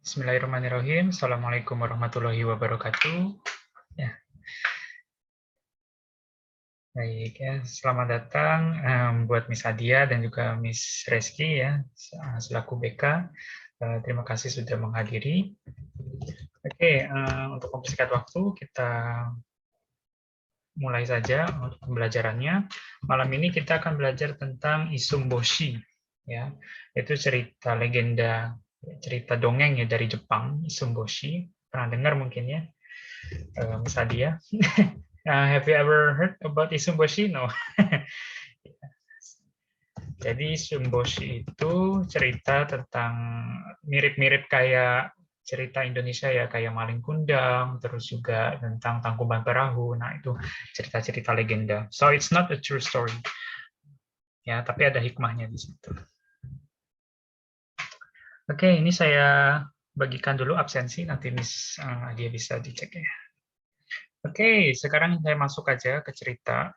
Bismillahirrahmanirrahim. Assalamualaikum warahmatullahi wabarakatuh. Ya, baik ya. Selamat datang buat Miss Adia dan juga Miss Reski ya, selaku BK. Terima kasih sudah menghadiri. Oke, untuk mempersingkat waktu kita mulai saja untuk pembelajarannya. Malam ini kita akan belajar tentang Isumboshi, ya, itu cerita legenda, cerita dongeng ya dari Jepang, Isumboshi. Pernah dengar mungkin ya, Miss Adia? Have you ever heard about Isumboshi? No. Jadi Isumboshi itu cerita tentang mirip-mirip kayak cerita Indonesia ya, kayak Maling Kundang, terus juga tentang Tangkuban Perahu. Nah, itu cerita-cerita legenda. So it's not a true story. Ya, tapi ada hikmahnya di situ. Oke, ini saya bagikan dulu absensi, nanti Miss dia bisa dicek ya. Oke, sekarang saya masuk aja ke cerita.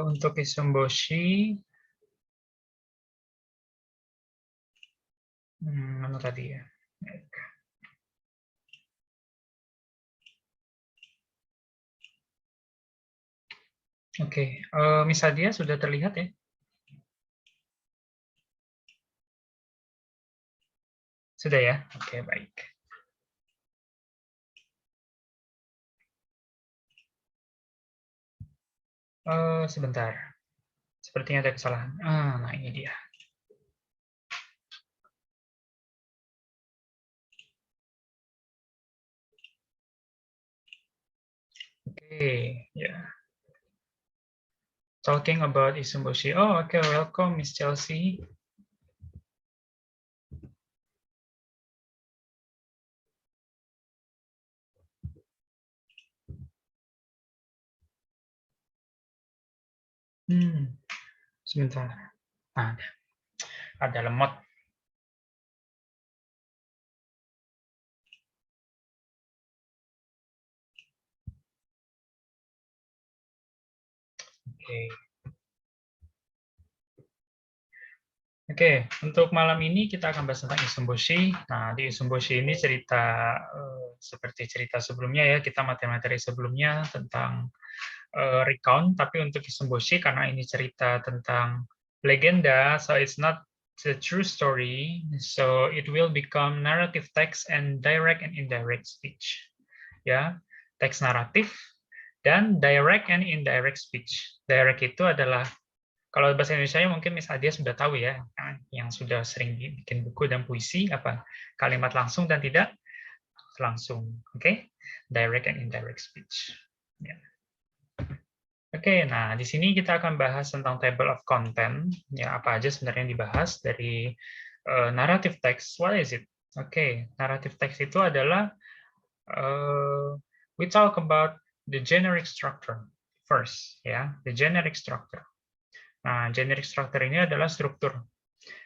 Untuk Isumboshi, mana tadi ya? Oke, Miss Adia sudah terlihat ya? Sudah ya? Oke, baik. Sebentar. Sepertinya ada kesalahan. Nah ini dia. Oke, ya. Talking about Isumboshi. Oh, oke, welcome Miss Chelsea. Sebentar. Ada lemot. Oke. Oke, untuk malam ini kita akan bahas tentang Isumboshi. Nah, di Isumboshi ini cerita seperti cerita sebelumnya ya, kita materi-materi sebelumnya tentang recount, tapi untuk Isumboshi karena ini cerita tentang legenda, so it's not the true story, so it will become narrative text and direct and indirect speech. Ya, teks naratif dan direct and indirect speech. Direct itu adalah kalau bahasa Indonesia mungkin Miss Adia sudah tahu ya, yang sudah sering bikin buku dan puisi, apa kalimat langsung dan tidak langsung, oke? Direct and indirect speech. Ya. Oke, nah di sini kita akan bahas tentang table of content, ya apa aja sebenarnya yang dibahas dari narrative text. What is it? Oke, narrative text itu adalah we talk about the generic structure first, ya, the generic structure. Nah, generic structure ini adalah struktur.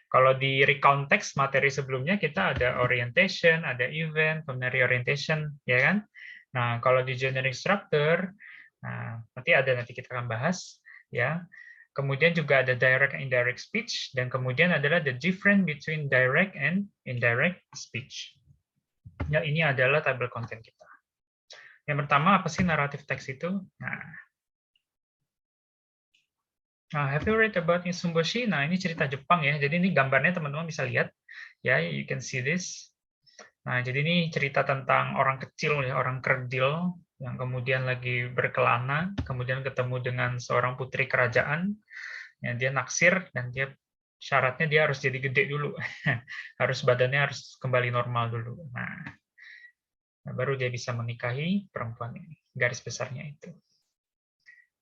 Kalau di recount text materi sebelumnya kita ada orientation, ada event, kemudian reorientation, ya kan? Nah, kalau di generic structure, nah, nanti kita akan bahas, ya. Kemudian juga ada direct and indirect speech, dan kemudian adalah the difference between direct and indirect speech. Ya, ini adalah table content kita. Yang pertama, apa sih naratif teks itu? Nah, have you read about Isumboshi? Nah, ini cerita Jepang ya. Jadi ini gambarnya teman-teman bisa lihat. Ya, you can see this. Nah, jadi ini cerita tentang orang kecil ya, orang kerdil yang kemudian lagi berkelana, kemudian ketemu dengan seorang putri kerajaan. Ya, dia naksir dan dia syaratnya dia harus jadi gede dulu. Badannya harus kembali normal dulu. Nah, baru dia bisa menikahi perempuan ini. Garis besarnya itu.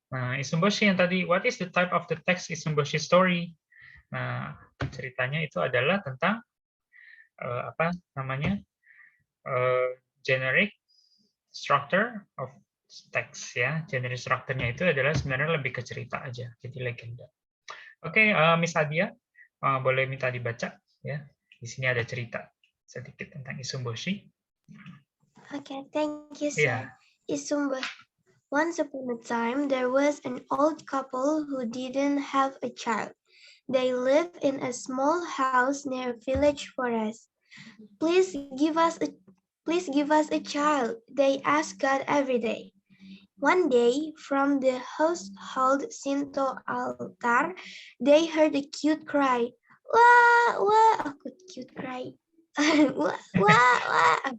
Nah, Isumboshi yang tadi, what is the type of the text Isumboshi story? Nah, ceritanya itu adalah tentang apa namanya generic structure of text ya. Generic structure-nya itu adalah sebenarnya lebih ke cerita aja, jadi legenda. Oke, Miss Adia, boleh minta dibaca ya. Di sini ada cerita sedikit tentang Isumboshi. Okay, thank you, sir. Yeah. Once upon a time, there was an old couple who didn't have a child. They lived in a small house near a village forest. Please give us a child, they asked God every day. One day, from the household Shinto altar, they heard a cute cry. Wah, wah, a cute cry. Wah, wah, wah.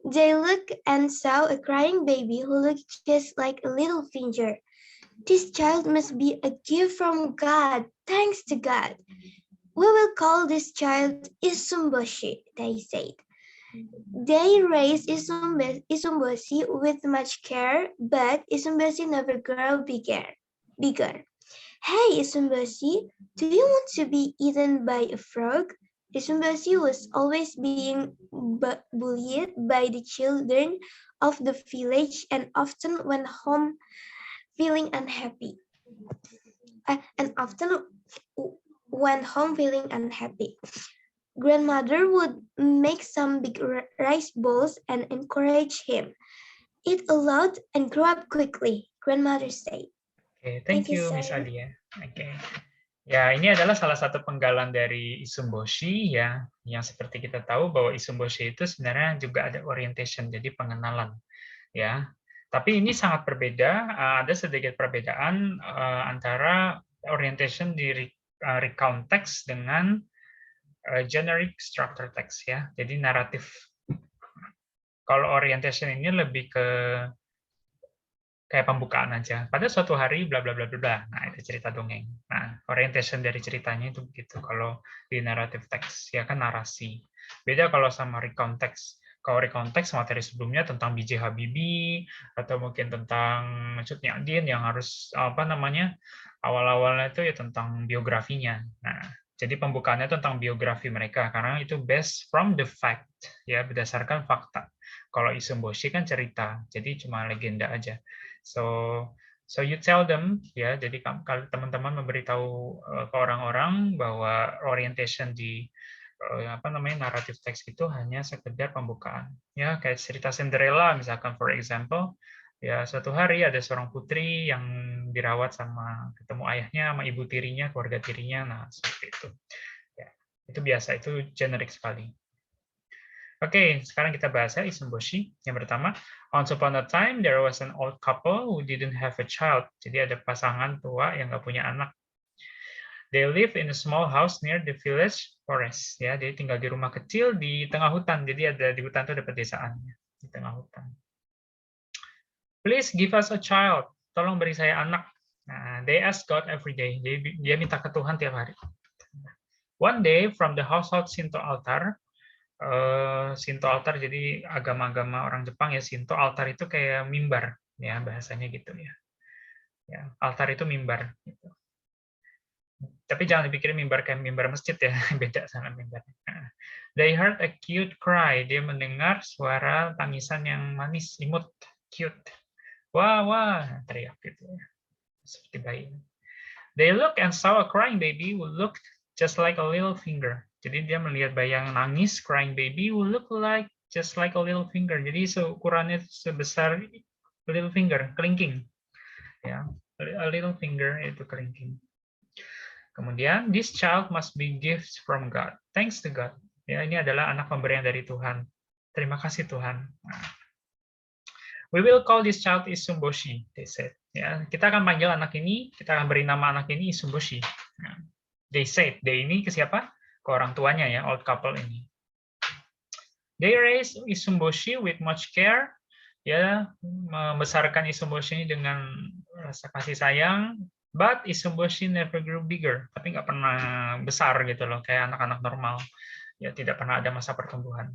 They looked and saw a crying baby who looked just like a little finger. This child must be a gift from God. Thanks to God. We will call this child Isumboshi, they said. They raised Isumboshi with much care, but Isumboshi never grew bigger. Hey, Isumboshi, do you want to be eaten by a frog? Isumboshi was always being bullied by the children of the village and often went home feeling unhappy. Grandmother would make some big rice bowls and encourage him. Eat a lot and grow up quickly, grandmother said. Oke, Thank thank you, you, Miss sir. Alia. Oke. Ya, ini adalah salah satu penggalan dari Isumboshi ya, yang seperti kita tahu bahwa Isumboshi itu sebenarnya juga ada orientation, jadi pengenalan ya. Tapi ini sangat berbeda, ada sedikit perbedaan antara orientation di recount text dengan generic structure text ya. Jadi naratif. Kalau orientation ini lebih ke kayak pembukaan aja. Pada suatu hari bla bla bla bla bla. Nah, itu cerita dongeng. Nah, orientation dari ceritanya itu begitu. Kalau di narrative text ya kan narasi. Beda kalau sama recount text. Kalau recount text materi sebelumnya tentang B.J. Habibie atau mungkin tentang Cut Nyak yang harus apa namanya? Awal-awalnya itu ya tentang biografinya. Nah, jadi pembukaannya tentang biografi mereka karena itu based from the fact ya berdasarkan fakta. Kalau Isumboshi kan cerita, jadi cuma legenda aja. So you tell them ya. Jadi kalau teman-teman memberitahu ke orang-orang bahwa orientation di apa namanya naratif teks itu hanya sekedar pembukaan. Ya kayak cerita Cinderella misalkan for example. Ya suatu hari ada seorang putri yang dirawat sama ketemu ayahnya sama ibu tirinya, keluarga tirinya. Nah, seperti itu. Ya, itu biasa, itu generik sekali. Oke, sekarang kita bahas ya Isumboshi. Yang pertama, once upon a time there was an old couple who didn't have a child. Jadi ada pasangan tua yang nggak punya anak. They live in a small house near the village forest. Ya, jadi tinggal di rumah kecil di tengah hutan. Jadi ada di hutan itu ada pedesaan di tengah hutan. Please give us a child. Tolong beri saya anak. Nah, they ask God every day. Dia minta ke Tuhan tiap hari. One day from the household Shinto altar, Shinto altar jadi agama-agama orang Jepang ya, Shinto altar itu kayak mimbar ya bahasanya gitu ya. Ya, altar itu mimbar gitu. Tapi jangan dipikirin mimbar kayak mimbar masjid ya, beda sama mimbar. They heard a cute cry. Dia mendengar suara tangisan yang manis, imut, cute. Wah, wah, teriak gitu ya. Seperti bayi. They look and saw a crying baby who looked just like a little finger. Jadi dia melihat bayi yang nangis, crying baby who look like just like a little finger. Jadi ukurannya sebesar little finger, kelingking. Ya, a little finger itu kelingking. Kemudian this child must be gifts from God. Thanks to God. Ya, ini adalah anak pemberian dari Tuhan. Terima kasih Tuhan. Nah, we will call this child Isumboshi, they said. Ya, kita akan panggil anak ini, kita akan beri nama anak ini Isumboshi. Nah, they said, they ini ke siapa? Ke orang tuanya ya, old couple ini. They raised Isumboshi with much care, ya, membesarkan Isumboshi ini dengan rasa kasih sayang, but Isumboshi never grew bigger, tapi nggak pernah besar gitu loh, kayak anak-anak normal, ya tidak pernah ada masa pertumbuhan.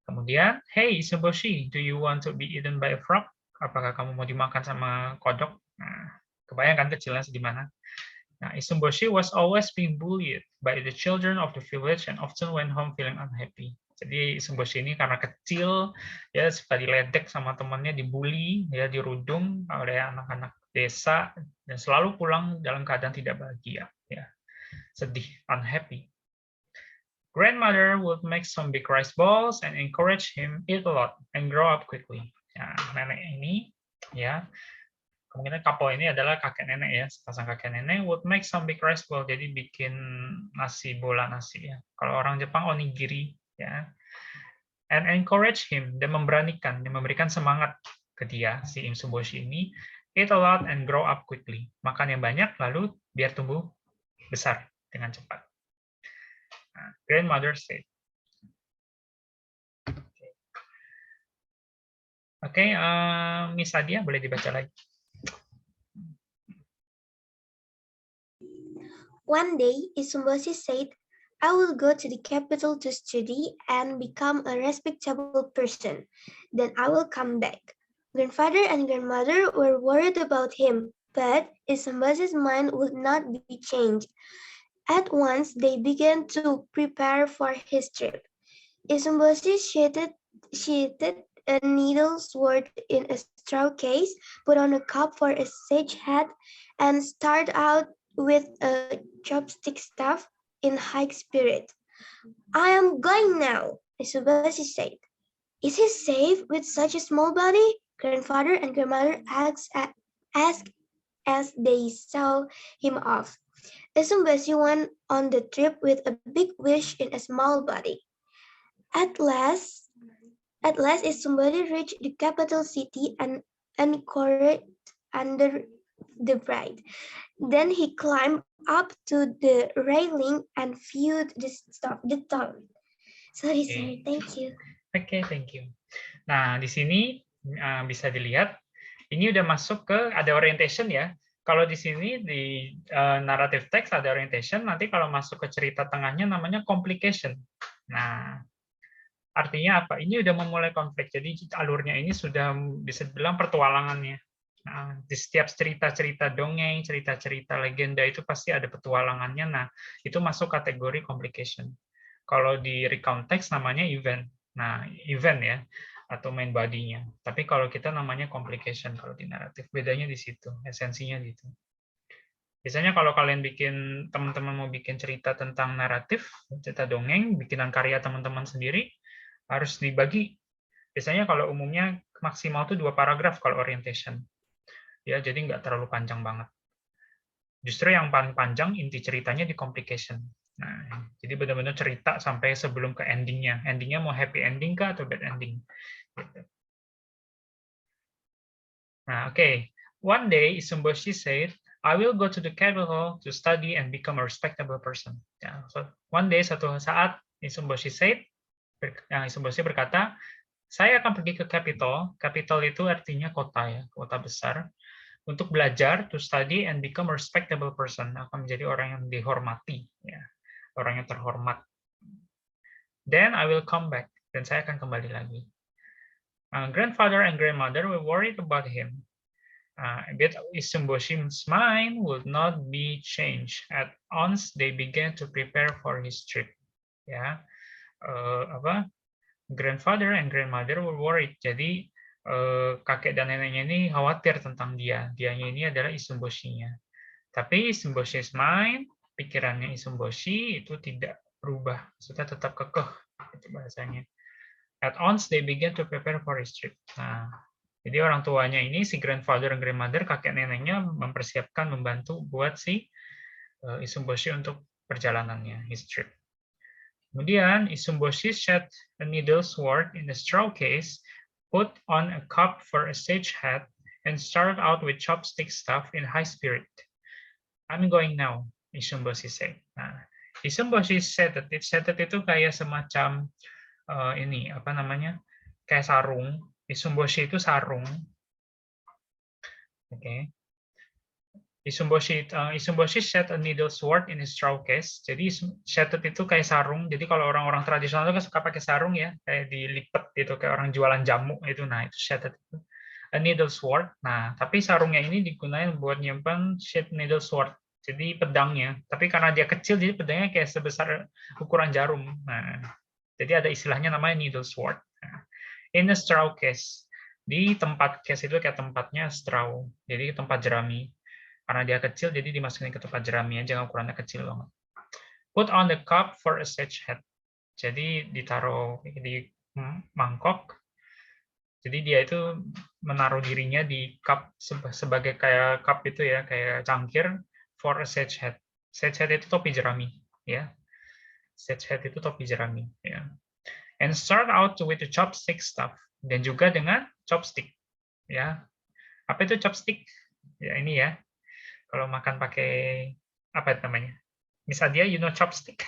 Kemudian, hey Isumboshi, do you want to be eaten by a frog? Apakah kamu mau dimakan sama kodok? Nah, kebayangkan kecilnya segimana? Nah, Isumboshi was always being bullied by the children of the village and often went home feeling unhappy. Jadi Isumboshi ini karena kecil, ya suka diledek sama temannya, dibully, ya dirudung oleh anak-anak desa dan selalu pulang dalam keadaan tidak bahagia, ya sedih, unhappy. Grandmother would make some big rice balls and encourage him eat a lot and grow up quickly. Nah, nenek ini, ya, kemungkinan couple ini adalah kakek nenek ya, sepasang kakek nenek would make some big rice bowl, jadi bikin bola nasi ya. Kalau orang Jepang onigiri ya. And encourage him, dan memberanikan, dan memberikan semangat ke dia si Im Sumboshi ini, eat a lot and grow up quickly. Makan yang banyak lalu biar tumbuh besar dengan cepat. Nah, grandmother said. Oke, Miss Adia boleh dibaca lagi. One day, Isumboshi said, I will go to the capital to study and become a respectable person. Then I will come back. Grandfather and grandmother were worried about him, but Isumboshi's mind would not be changed. At once, they began to prepare for his trip. Isumboshi sheathed a needle sword in a straw case, put on a cap for a sage hat, and started out with a chopstick staff in high spirit. I am going now, Isumboshi said. Is he safe with such a small body? Grandfather and grandmother asked as they saw him off. Isumboshi went on the trip with a big wish in a small body. At last, Isumboshi reached the capital city and anchored under the bride. Then he climbed up to the railing and viewed the town. Sorry, sir. Thank you. Oke, thank you. Nah, di sini bisa dilihat, ini udah masuk ke ada orientation ya. Kalau di sini di narrative text ada orientation, nanti kalau masuk ke cerita tengahnya namanya complication. Nah, artinya apa? Ini udah memulai konflik, jadi alurnya ini sudah bisa dibilang pertualangannya. Nah, di setiap cerita-cerita dongeng, cerita-cerita legenda itu pasti ada petualangannya. Nah, itu masuk kategori complication. Kalau di recount text namanya event. Nah, event ya, atau main body-nya. Tapi kalau kita namanya complication kalau di naratif. Bedanya di situ, esensinya gitu. Biasanya kalau kalian teman-teman mau bikin cerita tentang naratif, cerita dongeng, bikinan karya teman-teman sendiri, harus dibagi. Biasanya kalau umumnya maksimal tuh 2 paragraf kalau orientation. Ya, jadi nggak terlalu panjang banget. Justru yang paling panjang inti ceritanya di complication. Nah, jadi benar-benar cerita sampai sebelum ke endingnya. Endingnya mau happy ending kah atau bad ending? Gitu. Nah, oke. One day, Isumboshi said, I will go to the capital to study and become a respectable person. Ya, so one day, suatu saat, Isumboshi said, Isumboshi berkata, saya akan pergi ke capital. Capital itu artinya kota ya, kota besar. Untuk belajar, to study and become a respectable person, akan menjadi orang yang dihormati, ya, orang yang terhormat. Then I will come back, dan saya akan kembali lagi. Grandfather and grandmother were worried about him. But Isumboshi's mind would not be changed. At once they began to prepare for his trip. Ya, grandfather and grandmother were worried. Jadi kakek dan neneknya ini khawatir tentang dia. Dianya ini adalah Isumboshi-nya. Tapi Isumboshi's mind, pikirannya Isumboshi itu tidak berubah, sudah tetap kekeh, itu bahasanya. At once they began to prepare for his trip. Nah, jadi orang tuanya ini, si grandfather dan grandmother, kakek neneknya mempersiapkan, membantu buat si Isumboshi untuk perjalanannya, his trip. Kemudian Isumboshi set a needle sword in a straw case, put on a cup for a sage hat, and started out with chopstick stuff in high spirit. I'm going now, Isumboshi said. Nah, Isumboshi said itu kayak semacam ini apa namanya, kayak sarung. Isumboshi itu sarung. Oke. Isumboshi set a needle sword in his straw case. Jadi shattered itu kayak sarung. Jadi kalau orang-orang tradisional itu kan suka pakai sarung ya, kayak dilipet gitu kayak orang jualan jamu itu. Nah, itu shattered itu. A needle sword. Nah, tapi sarungnya ini digunakan buat nyimpan needle sword. Jadi pedangnya. Tapi karena dia kecil jadi pedangnya kayak sebesar ukuran jarum. Nah, jadi ada istilahnya namanya needle sword. Nah, in a straw case. Di tempat case itu kayak tempatnya straw. Jadi tempat jerami. Karena dia kecil, jadi dimasukin ke tempat jerami aja, ukurannya kecil banget. Put on the cup for a sage hat. Jadi ditaruh di mangkok. Jadi dia itu menaruh dirinya di cup sebagai kayak cup itu ya, kayak cangkir for a sage head. Sage head itu topi jerami, ya. Sage head itu topi jerami, ya. And start out with the chopstick stuff, dan juga dengan chopstick, ya. Apa itu chopstick? Ya ini ya. Kalau makan pakai apa namanya? Misalnya you know chopstick?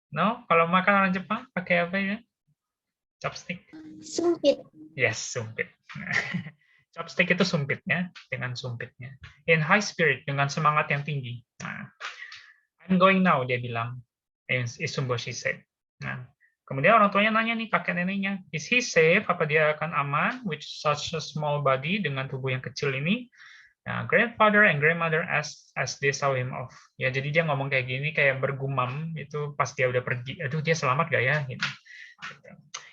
No, kalau makan orang Jepang pakai apa ya? Chopstick. Sumpit. Yes, sumpit. Chopstick itu sumpitnya, dengan sumpitnya. In high spirit, dengan semangat yang tinggi. Nah, I'm going now, dia bilang. Isumboshi said. Nah, kemudian orang tuanya nanya nih, kakek neneknya, is he safe? Apa dia akan aman with such a small body, dengan tubuh yang kecil ini? Nah, grandfather and grandmother as they saw him off. Ya, jadi dia ngomong kayak gini, kayak bergumam itu pas dia udah pergi. Aduh, dia selamat gak ya? Gitu.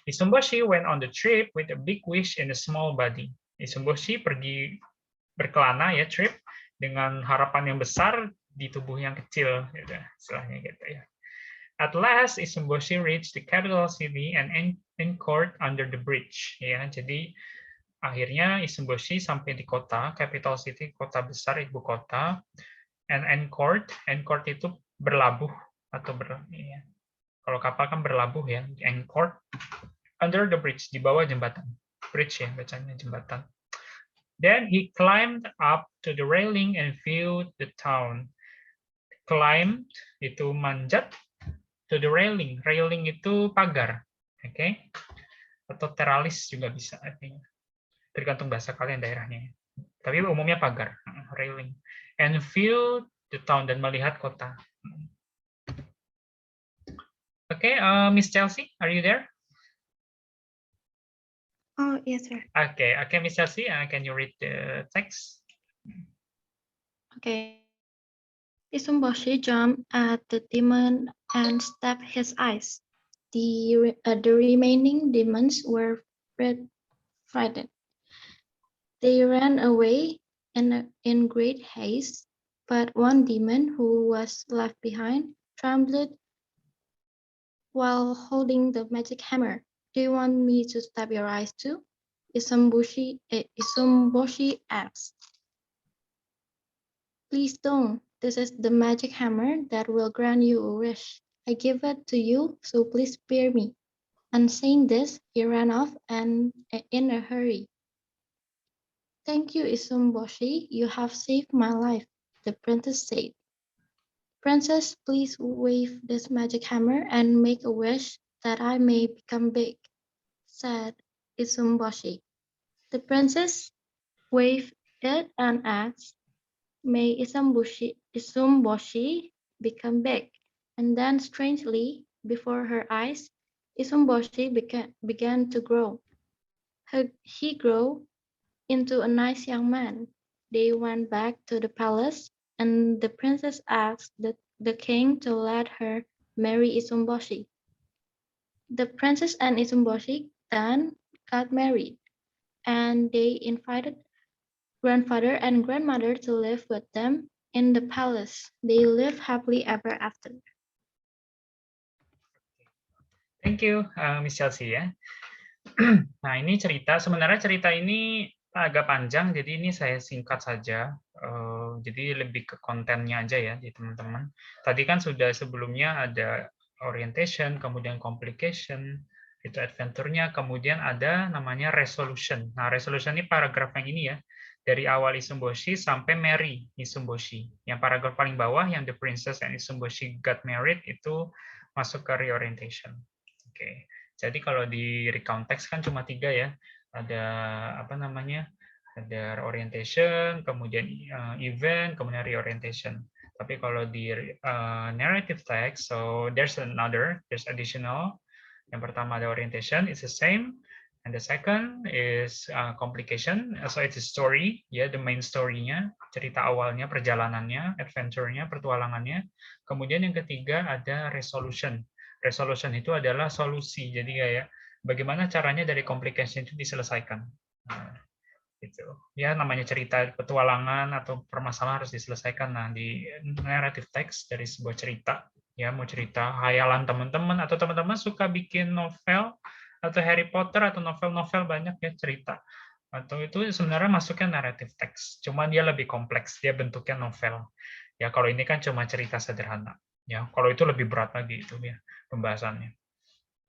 Isumboshi went on the trip with a big wish in a small body. Isumboshi pergi berkelana ya trip dengan harapan yang besar di tubuh yang kecil, gitu, istilahnya gitu ya. At last, Isumboshi reached the capital city and anchored under the bridge. Ya, jadi akhirnya Isumboshi sampai di kota, capital city, kota besar, ibu kota, and anchored. Anchored itu berlabuh atau ya. Kalau kapal kan berlabuh ya, anchored under the bridge, di bawah jembatan. Bridge ya, bacanya jembatan. Then he climbed up to the railing and viewed the town. Climbed itu manjat, to the railing. Railing itu pagar, oke? Okay? Atau teralis juga bisa artinya. Tergantung bahasa kalian daerahnya. Tapi umumnya pagar, railing. And view the town, dan melihat kota. Oke, Miss Chelsea, are you there? Oh, yes, sir. Okay, Miss Chelsea, can you read the text? Okay. Isumboshi jumped at the demon and stabbed his eyes. The remaining demons were frightened. They ran away in great haste, but one demon who was left behind trembled while holding the magic hammer. Do you want me to stab your eyes too? Isumboshi asked. Please don't. This is the magic hammer that will grant you a wish. I give it to you, so please spare me. And saying this, he ran off and in a hurry. Thank you, Isumboshi. You have saved my life, the princess said. Princess, please wave this magic hammer and make a wish that I may become big, said Isumboshi. The princess waved it and asked, May Isumboshi become big? And then, strangely, before her eyes, Isumboshi began to grow. He grew into a nice young man. They went back to the palace, and the princess asked the king to let her marry Isumboshi. The princess and Isumboshi then got married, and they invited grandfather and grandmother to live with them in the palace. They live happily ever after. Thank you, Miss Chelsea ya. Nah, ini sebenarnya cerita ini agak panjang, jadi ini saya singkat saja. Jadi lebih ke kontennya aja ya, di teman-teman. Tadi kan sudah sebelumnya ada orientation, kemudian complication, itu adventure-nya, kemudian ada namanya resolution. Nah, resolution ini paragraf yang ini ya, dari awal Isumboshi sampai marry Isumboshi. Yang paragraf paling bawah, yang the princess and Isumboshi got married, itu masuk ke reorientation. Oke. Jadi kalau di recount text kan cuma 3 ya, ada apa namanya, ada orientation, kemudian event, kemudian reorientation. Tapi kalau di narrative text, so there's additional. Yang pertama ada orientation, it's the same, and the second is complication, so it's a story, ya, the main story-nya, cerita awalnya, perjalanannya, adventure-nya, petualangannya. Kemudian yang ketiga ada resolution. Resolution itu adalah solusi, jadi kayak bagaimana caranya dari complication itu diselesaikan. Nah, gitu. Ya, namanya cerita petualangan atau permasalahan harus diselesaikan. Nah, di narrative text dari sebuah cerita ya mau cerita hayalan teman-teman atau teman-teman suka bikin novel atau Harry Potter atau novel-novel banyak ya cerita. Atau itu sebenarnya masuknya narrative text, cuman dia lebih kompleks, dia bentuknya novel. Ya kalau ini kan cuma cerita sederhana. Ya kalau itu lebih berat lagi itu ya pembahasannya.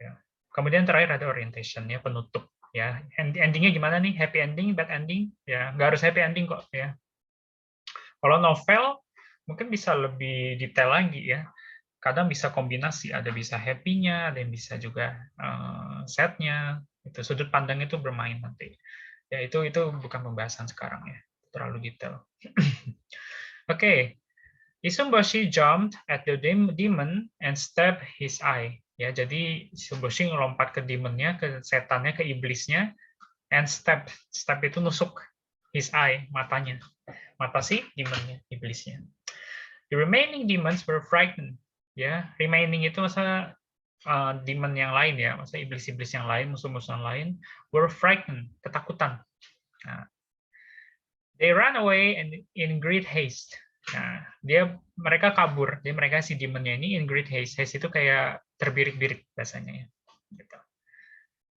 Ya. Kemudian terakhir ada orientation ya penutup ya. Endingnya gimana nih? Happy ending, bad ending? Ya nggak harus happy ending kok ya. Kalau novel mungkin bisa lebih detail lagi ya. Kadang bisa kombinasi, ada bisa happy-nya, ada yang bisa juga sad-nya. Itu sudut pandang itu bermain nanti. Ya itu bukan pembahasan sekarang ya, terlalu detail. Oke, Isumboshi jumped at the demon and stabbed his eye. Ya, jadi Isumboshi ngelompat ke demonnya, ke setannya, ke iblisnya, and stab itu nusuk his eye, matanya, mata si demonnya, iblisnya. The remaining demons were frightened. Ya, remaining itu masa demon yang lain ya, masa iblis-iblis yang lain, musuh-musuh yang lain, were frightened, ketakutan. Nah, they ran away in great haste. Nah, mereka kabur. Jadi mereka si demonnya ini in great haste. Haste itu kayak terbirik-birik bahasanya ya. Gitu.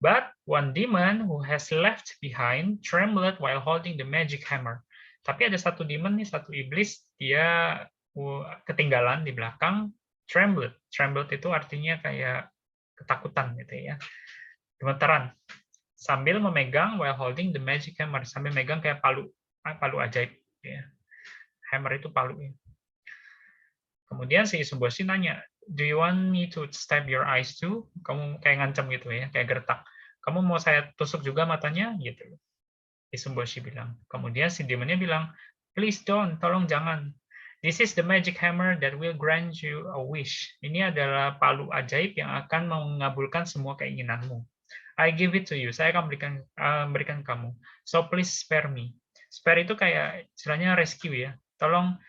But one demon who has left behind trembled while holding the magic hammer. Tapi ada satu demon nih, satu iblis, dia ketinggalan di belakang, trembled. Trembled itu artinya kayak ketakutan gitu ya. Gemetaran. Sambil memegang while holding the magic hammer, sambil megang kayak palu ajaib ya. Hammer itu palu ya. Kemudian si Isumboshi nanya, do you want me to stab your eyes too? Kamu kayak ngancam gitu ya, kayak gertak. Kamu mau saya tusuk juga matanya gitu. Isumboshi bilang. Kemudian si demonnya bilang, please don't, tolong jangan. This is the magic hammer that will grant you a wish. Ini adalah palu ajaib yang akan mengabulkan semua keinginanmu. I give it to you. Saya akan berikan kamu. So please spare me. Spare itu kayak istilahnya rescue ya. Tolong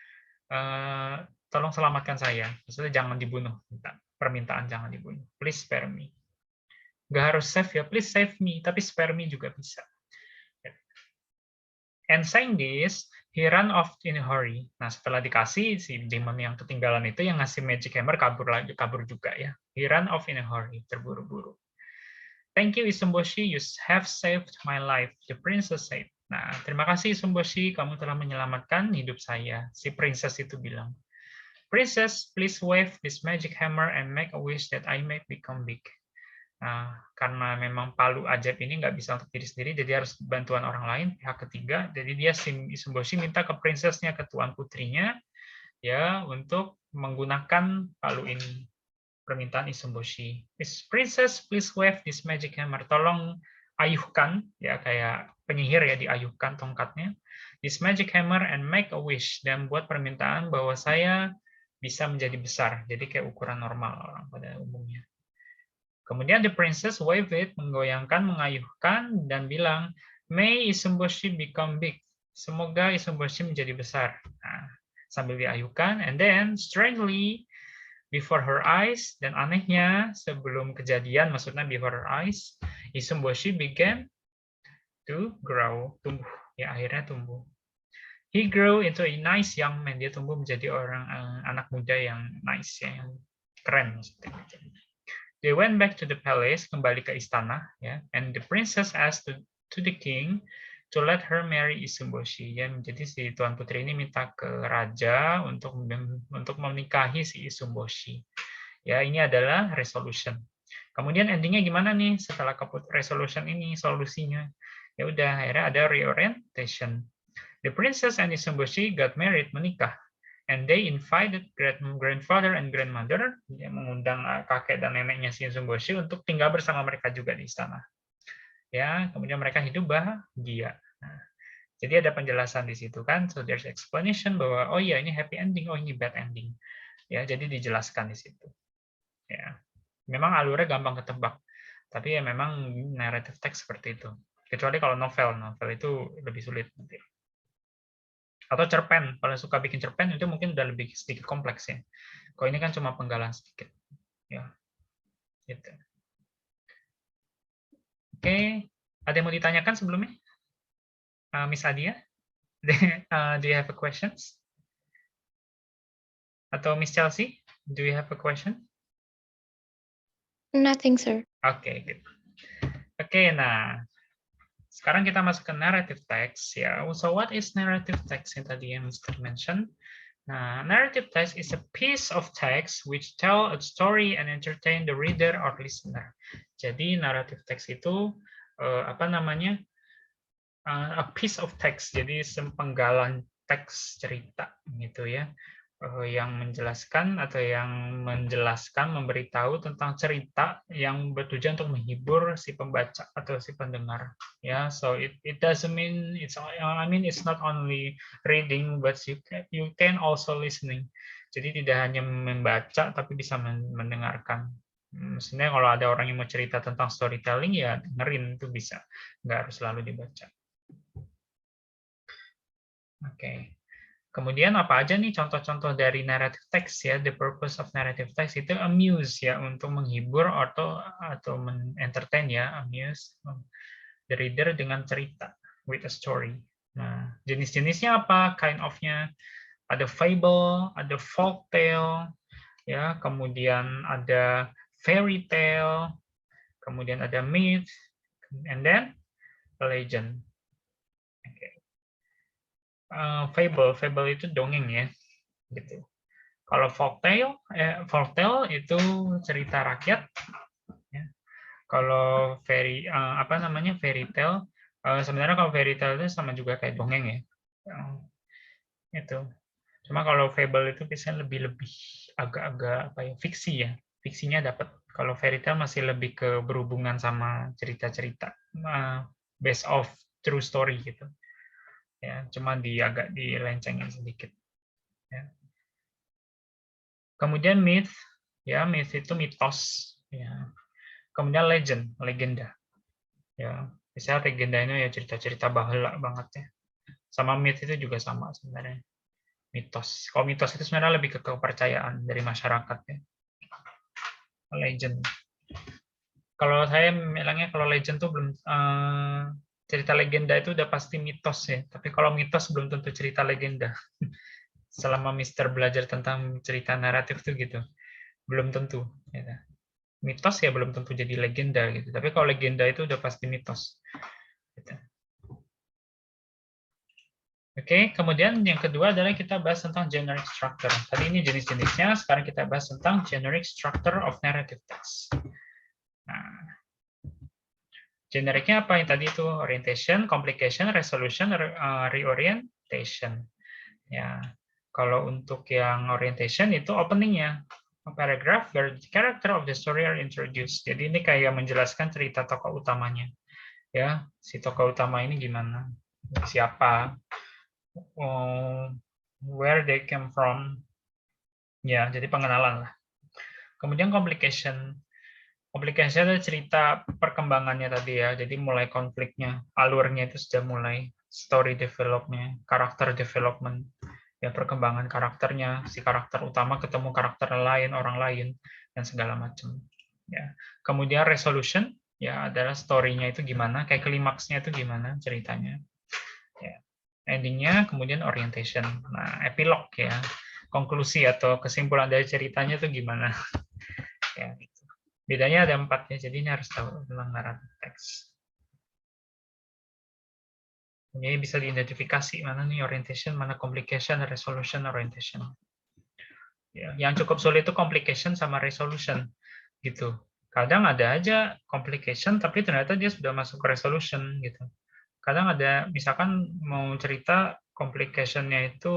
selamatkan saya. Maksudnya jangan dibunuh. Permintaan jangan dibunuh. Please spare me. Nggak harus save ya. Please save me. Tapi spare me juga bisa. And saying this, he ran off in a hurry. Nah, setelah dikasih, si demon yang ketinggalan itu yang ngasih magic hammer kabur juga ya. He ran off in a hurry. Terburu-buru. Thank you, Isumboshi. You have saved my life. The princess said. Nah, terima kasih, Isumboshi. Kamu telah menyelamatkan hidup saya. Si princess itu bilang. Princess, please wave this magic hammer and make a wish that I may become big. Nah, karena memang palu ajaib ini nggak bisa untuk diri sendiri, jadi harus bantuan orang lain, pihak ketiga. Jadi dia Isumboshi minta ke princessnya, ke tuan putrinya, ya untuk menggunakan palu ini. Permintaan Isumboshi. Princess, please wave this magic hammer. Tolong ayuhkan, ya kayak penyihir ya, diayuhkan tongkatnya. This magic hammer and make a wish. Dan buat permintaan bahwa saya bisa menjadi besar. Jadi kayak ukuran normal orang pada umumnya. Kemudian the princess wave it, menggoyangkan, mengayuhkan, dan bilang, may Isumboshi become big. Semoga Isumboshi menjadi besar. Nah, sambil diayuhkan, and then strangely, before her eyes, dan anehnya sebelum kejadian, maksudnya before her eyes, Isumboshi began to grow, tumbuh, ya akhirnya tumbuh. He grew into a nice young man, dia tumbuh menjadi anak muda yang nice, ya, yang keren maksudnya. They went back to the palace, kembali ke istana, ya, and the princess asked to the king to let her marry Isumboshi. Ya, jadi si tuan putri ini minta ke raja untuk menikahi si Isumboshi. Ya, ini adalah resolution. Kemudian endingnya gimana nih setelah resolution ini, solusinya? Ya udah, akhirnya ada reorientation. The princess and Isumboshi got married, menikah. And they invited grandfather and grandmother, yang mengundang kakek dan neneknya si Isumboshi untuk tinggal bersama mereka juga di istana. Ya, kemudian mereka hidup bahagia. Nah, jadi ada penjelasan di situ kan, so there's explanation bahwa oh iya ini happy ending, oh ini bad ending. Ya, jadi dijelaskan di situ. Ya, memang alurnya gampang ketebak, tapi ya memang narrative text seperti itu. Kecuali kalau novel itu lebih sulit nanti. Atau cerpen, kalau suka bikin cerpen itu mungkin udah lebih sedikit kompleks ya. Kalau ini kan cuma penggalan sedikit. Ya, gitu. Oke, ada yang mau ditanyakan sebelumnya? Miss Adia, do you have a questions? Atau Miss Chelsea? Do you have a question? Nothing, sir. Oke, good. Oke, nah sekarang kita masuk ke narrative text ya. So what is narrative text yang tadi yang Mr. mention? Nah, narrative text is a piece of text which tell a story and entertain the reader or listener. Jadi narrative text itu apa namanya? A piece of text. Jadi sepenggalan teks cerita gitu ya. Yang menjelaskan atau yang memberitahu tentang cerita yang bertujuan untuk menghibur si pembaca atau si pendengar ya. So it doesn't mean it's not only reading but you can also listening. Jadi tidak hanya membaca tapi bisa mendengarkan. Maksudnya kalau ada orang yang mau cerita tentang storytelling ya dengerin itu bisa, nggak harus selalu dibaca. Oke. Kemudian apa aja nih contoh-contoh dari narrative text ya? The purpose of narrative text itu amuse ya, untuk menghibur atau entertain ya, amuse the reader dengan cerita with a story. Nah, jenis-jenisnya apa? Kind of-nya ada fable, ada folk tale, ya, kemudian ada fairy tale, kemudian ada myth, and then a legend. Fable itu dongeng ya, gitu. Kalau folktale itu cerita rakyat. Ya. Kalau fairy tale, sebenarnya kalau fairy tale itu sama juga kayak dongeng ya. Itu. Cuma kalau fable itu biasanya lebih agak-agak fiksi ya. Fiksinya dapat. Kalau fairy tale masih lebih ke berhubungan sama cerita-cerita based of true story gitu. Ya, cuma agak dilencengin sedikit. Ya. Kemudian myth, ya myth itu mitos. Ya. Kemudian legenda. Ya, misalnya legenda ini ya cerita-cerita baheula banget ya. Sama myth itu juga sama sebenarnya. Mitos. Kalau mitos itu sebenarnya lebih ke kepercayaan dari masyarakat ya. Legend. Kalau saya bilangnya kalau legend tuh belum cerita legenda itu udah pasti mitos ya. Tapi kalau mitos belum tentu cerita legenda. Selama Mister belajar tentang cerita naratif tuh gitu, belum tentu. Ya. Mitos ya belum tentu jadi legenda gitu. Tapi kalau legenda itu udah pasti mitos. Gitu. Oke, kemudian yang kedua adalah kita bahas tentang generic structure. Tadi ini jenis-jenisnya, sekarang kita bahas tentang generic structure of narrative text. Nah, genericnya apa yang tadi itu? Orientation, complication, resolution, reorientation. Ya, kalau untuk yang orientation itu openingnya, paragraph where the character of the story are introduced. Jadi ini kayak menjelaskan cerita tokoh utamanya. Ya, si tokoh utama ini gimana? Siapa? Where they came from. Ya, jadi pengenalan lah. Kemudian complication. Complication adalah cerita perkembangannya tadi ya. Jadi mulai konfliknya, alurnya itu sudah mulai, story development, karakter development, ya perkembangan karakternya, si karakter utama ketemu karakter lain, orang lain, dan segala macam. Ya. Kemudian resolution, ya adalah story-nya itu gimana, kayak klimaksnya itu gimana ceritanya. Ya. Endingnya kemudian orientation. Nah, epilog ya, konklusi atau kesimpulan dari ceritanya itu gimana. Ya. Bedanya ada 4 ya, jadi ini harus tahu tentang narrative text. Jadi bisa diidentifikasi mana nih orientation, mana complication, resolution, orientation. Ya, yang cukup sulit itu complication sama resolution, gitu. Kadang ada aja complication, tapi ternyata dia sudah masuk ke resolution, gitu. Kadang ada, misalkan mau cerita complication-nya itu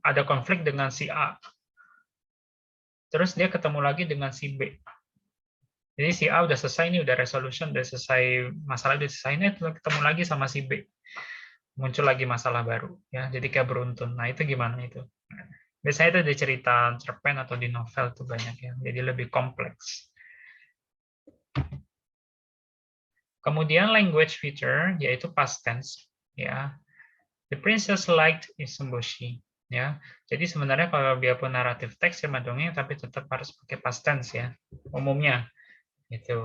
ada konflik dengan si A, terus dia ketemu lagi dengan si B. Jadi si A udah selesai nih, udah resolution, udah selesai masalah, udah selesai nih, ketemu lagi sama si B, muncul lagi masalah baru, ya. Jadi kayak beruntun. Nah itu gimana itu? Biasanya itu di cerita cerpen atau di novel tuh banyak ya. Jadi lebih kompleks. Kemudian language feature yaitu past tense, ya. The princess liked Isumboshi, ya. Jadi sebenarnya kalau biarpun naratif teks ya dongeng, tapi tetap harus pakai past tense ya, umumnya. Gitu.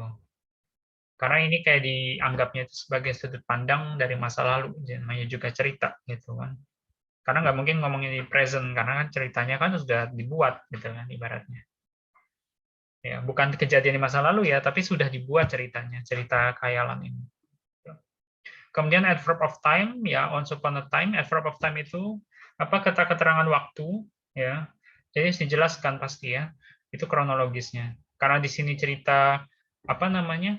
Karena ini kayak dianggapnya itu sebagai sudut pandang dari masa lalu, namanya juga cerita gitu kan. Karena nggak mungkin ngomongin di present karena kan ceritanya kan sudah dibuat gitu kan ibaratnya. Ya, bukan kejadian di masa lalu ya, tapi sudah dibuat ceritanya, cerita khayalan ini. Kemudian adverb of time, ya, once upon a time. Adverb of time itu apa, keterangan waktu, ya. Jadi dijelaskan pasti ya, itu kronologisnya. Karena di sini cerita apa namanya?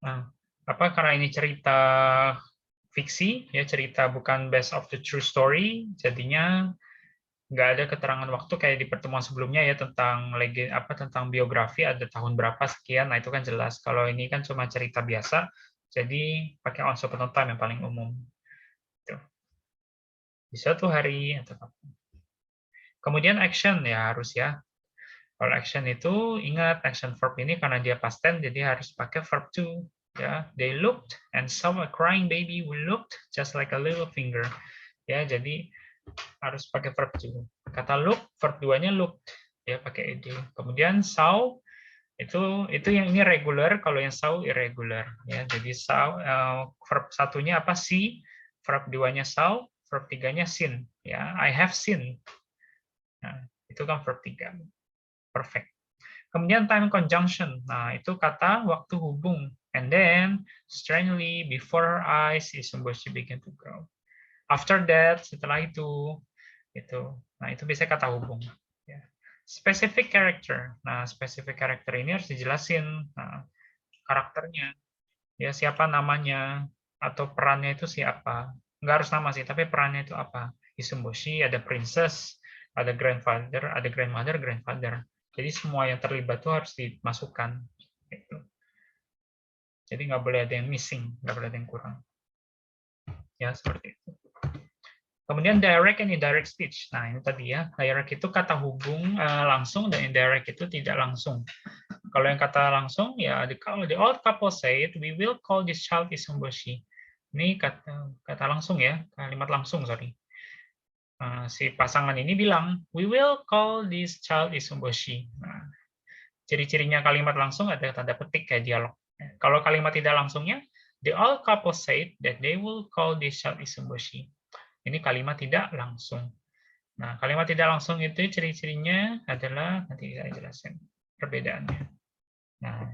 Nah, karena ini cerita fiksi, ya, cerita bukan based of the true story, jadinya nggak ada keterangan waktu kayak di pertemuan sebelumnya ya, tentang tentang biografi ada tahun berapa sekian. Nah, itu kan jelas. Kalau ini kan cuma cerita biasa, jadi pakai once upon a time yang paling umum. Tuh. Di suatu hari atau apa. Kemudian action ya harus ya. Kalau action itu ingat action verb ini karena dia past tense jadi harus pakai verb to ya. They looked and saw a crying baby who looked just like a little finger. Ya, jadi harus pakai verb to. Kata look, verb 2-nya looked ya pakai ed. Kemudian saw itu yang ini regular, kalau yang saw irregular ya. Jadi saw verb 1-nya apa? See, verb 2-nya saw, verb 3-nya seen ya. I have seen. Nah, itu kan verb 3. Perfect. Kemudian time conjunction. Nah, itu kata waktu hubung. And then strangely before her eyes Isumboshi began to grow. After that, setelah itu. Nah, itu biasanya kata hubung. Ya. Specific character. Nah, specific character ini harus dijelasin. Nah, karakternya. Ya, siapa namanya, atau perannya itu siapa. Nggak harus nama sih, tapi perannya itu apa. Isumboshi, ada princess, ada grandfather, ada grandmother, grandfather. Jadi semua yang terlibat itu harus dimasukkan. Gitu. Jadi nggak boleh ada yang missing, nggak boleh ada yang kurang. Ya, seperti itu. Kemudian direct and indirect speech. Nah, ini tadi ya, direct itu kata hubung langsung dan indirect itu tidak langsung. Kalau yang kata langsung, ya kalau the old couple said, we will call this child Isumboshi. Ini kata langsung ya, kalimat langsung, sorry. Si pasangan ini bilang, we will call this child Isumboshi. Nah, ciri-cirinya kalimat langsung ada tanda petik kayak dialog. Kalau kalimat tidak langsungnya, the old couple said that they will call this child Isumboshi. Ini kalimat tidak langsung. Nah, kalimat tidak langsung itu ciri-cirinya adalah, nanti saya jelasin perbedaannya. Nah,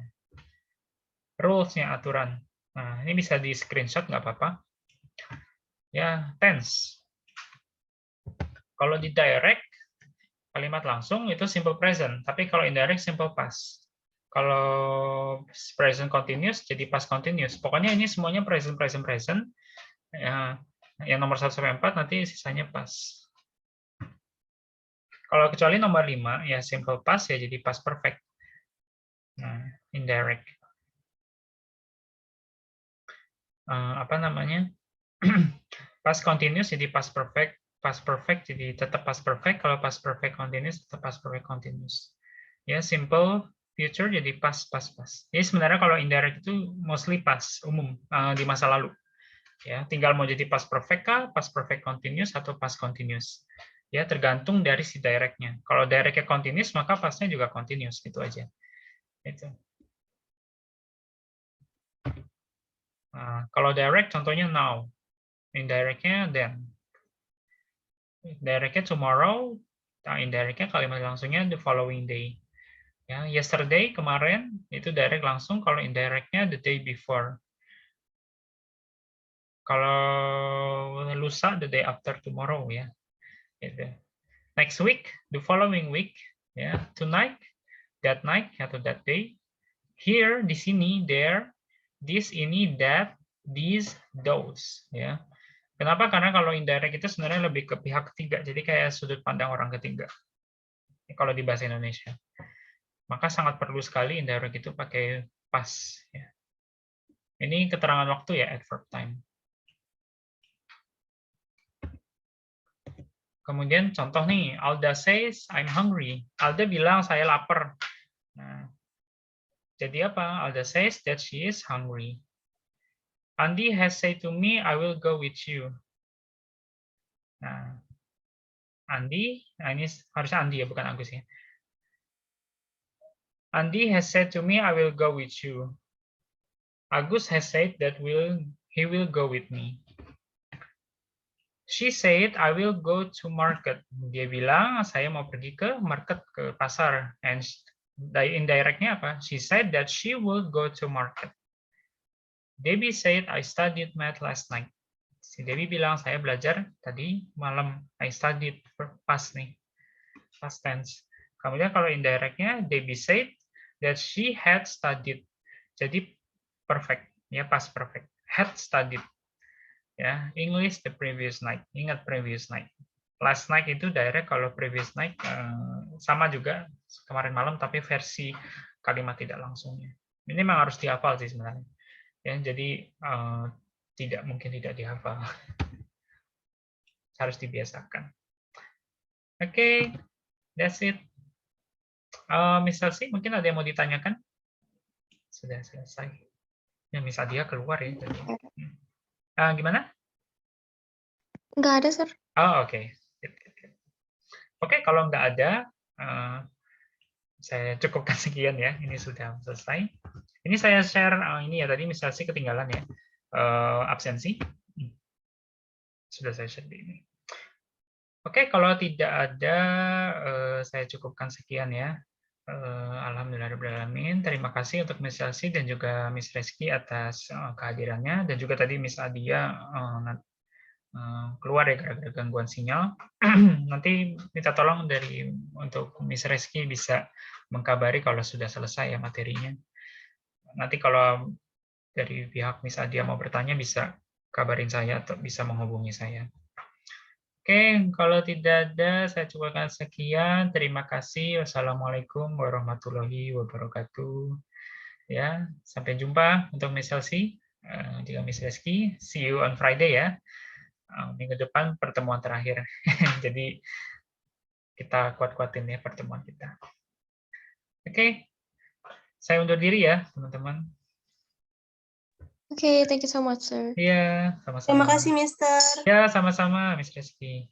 rules-nya, aturan. Nah, ini bisa di screenshot, nggak apa-apa. Ya, tense. Kalau di direct, kalimat langsung itu simple present. Tapi kalau indirect, simple past. Kalau present continuous, jadi past continuous. Pokoknya ini semuanya present, present, present. Ya, yang nomor 1 sampai 4 nanti sisanya past. Kalau kecuali nomor 5 ya simple past ya jadi past perfect. Nah, indirect. Apa namanya? Past continuous jadi past perfect jadi tetap past perfect. Kalau past perfect continuous tetap past perfect continuous. Ya, simple future jadi past. Jadi sebenarnya kalau indirect itu mostly past umum di masa lalu. Ya, tinggal mau jadi past perfect kah, past perfect continuous atau past continuous. Ya, tergantung dari si direct-nya. Kalau direct-nya continuous, maka past-nya juga continuous, gitu aja. Itu. Nah, kalau direct contohnya now. Indirect-nya then. Direct-nya tomorrow, indirect-nya kalimat langsungnya the following day. Ya, yesterday kemarin itu direct langsung, kalau indirect-nya the day before. Kalau lusa the day after tomorrow ya. Gitu. Next week, the following week, ya, tonight, that night atau that day. Here di sini, there, this, ini, that, these, those, ya. Kenapa? Karena kalau indirect itu sebenarnya lebih ke pihak ketiga, jadi kayak sudut pandang orang ketiga. Kalau di bahasa Indonesia. Maka sangat perlu sekali indirect itu pakai past. Ya. Ini keterangan waktu ya, adverb time. Kemudian contoh nih, Alda says, I'm hungry. Alda bilang, saya lapar. Nah, jadi apa? Alda says that she is hungry. Andi has said to me, I will go with you. Nah, Andi, nah ini harusnya Andi ya, bukan Agus ya. Andi has said to me, I will go with you. Agus has said that he will go with me. She said, I will go to market. Dia bilang, saya mau pergi ke market, ke pasar. And indirectnya apa? She said that she will go to market. Debbie said, I studied math last night. Si Debbie bilang, saya belajar tadi malam. I studied, past nih, past tense. Kemudian kalau indirectnya, Debbie said that she had studied. Jadi perfect, ya past perfect. Had studied. Ya, English the previous night. Ingat previous night. Last night itu direct, kalau previous night sama juga kemarin malam, tapi versi kalimat tidak langsungnya. Ini memang harus dihafal sih sebenarnya. Ya, jadi mungkin tidak dihafal. Harus dibiasakan. Oke, that's it. Miss Elsie, mungkin ada yang mau ditanyakan? Sudah selesai. Ya, Miss Adia keluar ya. Gimana? Nggak ada, Sir. Oh, oke. Oke, kalau nggak ada, saya cukupkan sekian ya. Ini sudah selesai. Ini saya share ini ya, tadi Miss Elsie ketinggalan ya. Absensi. Sudah saya share di ini. Oke, kalau tidak ada, saya cukupkan sekian ya. Alhamdulillahirrahmanirrahim. Terima kasih untuk Miss Elsie dan juga Miss Reski atas kehadirannya, dan juga tadi Miss Adia keluar ya gara-gara gangguan sinyal. Nanti minta tolong untuk Miss Reski bisa mengkabari kalau sudah selesai ya materinya. Nanti kalau dari pihak Miss Adia mau bertanya bisa kabarin saya atau bisa menghubungi saya. Oke, kalau tidak ada, saya cukupkan sekian. Terima kasih. Wassalamualaikum warahmatullahi wabarakatuh. Ya, sampai jumpa untuk Miss Elsie, juga Miss Reski. See you on Friday ya. Minggu depan pertemuan terakhir. Jadi kita kuat-kuatin ya pertemuan kita. Oke, saya undur diri ya, teman-teman. Okay, thank you so much, sir. Iya, sama-sama. Terima kasih, Mister. Ya, sama-sama, Miss Reski.